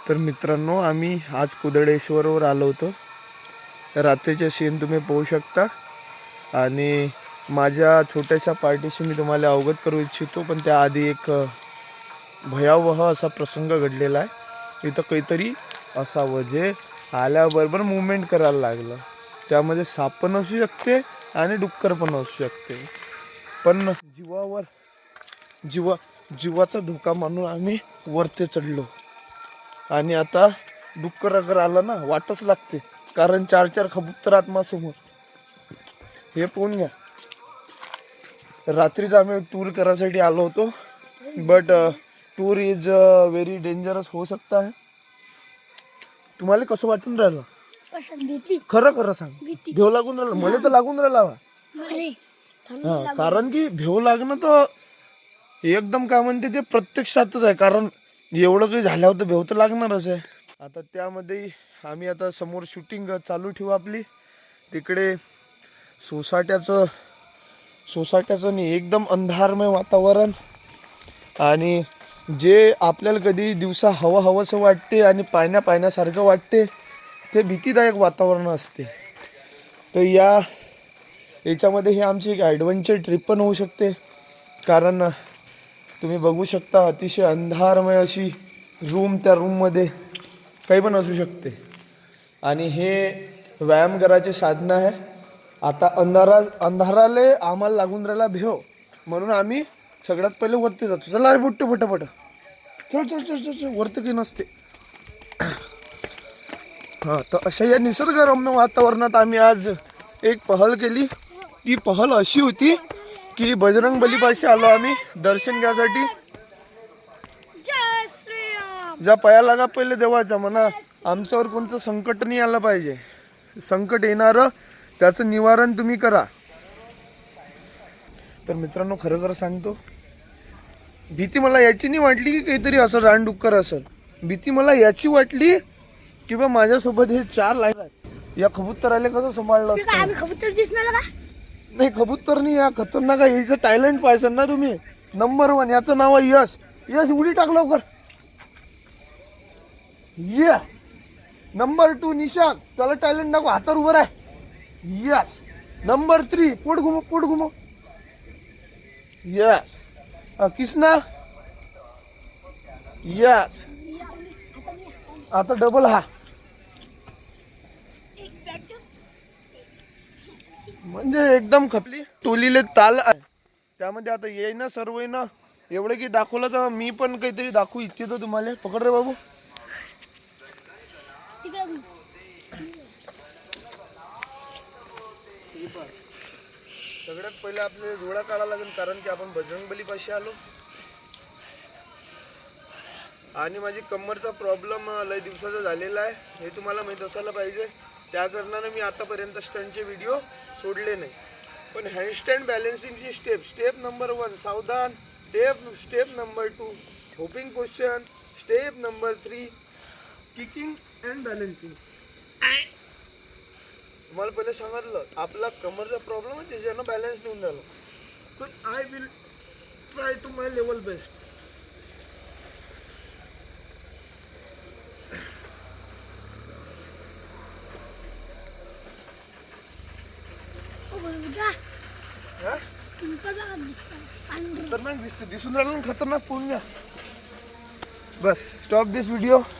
तर मित्रांनो, आम्ही आज कुदळेश्वरवर आलो होतो. रात्रीचे सीन तुम्ही पाहू शकता आणि माझ्या छोट्याशा पार्टीशी मी तुम्हाला अवगत करू इच्छितो. पण त्याआधी एक भयावह असा प्रसंग घडलेला आहे. इथं काहीतरी असावं जे आल्याबरोबर मूवमेंट करायला लागलं. त्यामध्ये साप पण असू शकते आणि डुक्कर पण असू शकते. पण जीवाचा धोका मानून आम्ही वरती चढलो. आणि आता डुक्कर अगर आला ना वाटच लागते, कारण 4-4 कबूतर आत्मासमोर. हे पाहून घ्या. रात्रीच आम्ही टूर करायसाठी आलो होतो, but tour is very dangerous होऊ शकता है. तुम्हाला कसं वाटून राहिलं? खरं खरं सांग. भेव लागून राहिलं? मला तर लागून राहिला. हा, कारण की भेव लागणं तर एकदम काय म्हणते ते प्रत्यक्षातच आहे. कारण एवढं काही झाल्यावर तर भेव तर लागणारच आहे. आता त्यामध्ये आम्ही आता समोर शूटिंग चालू ठेवू आपली. तिकडे सोसाट्याचं नाही, एकदम अंधारमय वातावरण. आणि जे आपल्याला कधी दिवसा हवंसं वाटते आणि पाण्यासारखं वाटते, ते भीतीदायक वातावरण असते. तर याच्यामध्ये हे आमची एक ॲडव्हेंचर ट्रिप पण होऊ शकते. कारण तुम्ही बघू शकता अतिशय अंधारमय अशी रूम, त्या रूममध्ये काही पण असू शकते. आणि हे व्यायाम करायचे साधनं आहे. आता अंधाराले आम्हाला लागून राहिला भेव, म्हणून आम्ही सगळ्यात पहिले वरती जातो. चला अरे बुट्टे पटापट चल वरती काही नसते. हां, तर अशा या निसर्गरम्य वातावरणात आम्ही आज एक पहल केली. ती पहल अशी होती की बजरंगबलीपाशी आलो आम्ही दर्शन घ्यासाठी. ज्या पाया लागा पहिले देवाचा म्हणा, आमच्यावर कोणतं संकट नाही आलं पाहिजे. संकट येणारं त्याचं निवारण तुम्ही करा. तर मित्रांनो, खरं सांगतो, भीती मला याची नाही वाटली की काहीतरी असं रानडुक्कर असेल. भीती मला याची वाटली की बा माझ्यासोबत हे 4 लाईन आहेत. या कबूतराला कसं सांभाळलं असतं. कबूतर दिसणार का? नाही, कबूतर नाही, या खतरनाक आहे. याचं टॅलेंट पाहिजे ना तुम्ही. नंबर 1 याचं नाव आहे यश. उडी टाक लवकर. ये. नंबर 2 निशांत, त्याला टॅलेंट नको, हातावर उभं आहे. यस. नंबर 3 पोट घुमव. यस. किसना. यस. आता डबल हा. म्हणजे एकदम खपली. टोलीले ताल आहे त्यामध्ये. आता येईना सर्व ना एवढं की दाखवलं, तर मी पण काहीतरी दाखवू इच्छितो तुम्हाला. पकड रे बाबू. सगळ्यात पहिले आपल्याला डोळा काढावा लागेल, कारण की आपण बजरंगबलीपाशी आलो. आणि माझी कमरचा प्रॉब्लेम लय दिवसाचा झालेला आहे, हे तुम्हाला माहीत असायला पाहिजे. त्या कारणाने मी आतापर्यंत स्टंटचे व्हिडिओ सोडले नाही. पण हँडस्टँड बॅलन्सिंगची स्टेप नंबर 1 सावधान, step number 2 hopping position, step number 3 kicking and balancing. तुम्हाला पहिले सांगितलं आपला कमरचा प्रॉब्लेम आहे, त्याच्यानं बॅलन्स नेऊन झालं. पण I will try to my level best. खतरनाक दिसते, दिसून राहिलं ना खतरनाक. पोहून घ्या. बस, स्टॉप दिस व्हिडिओ.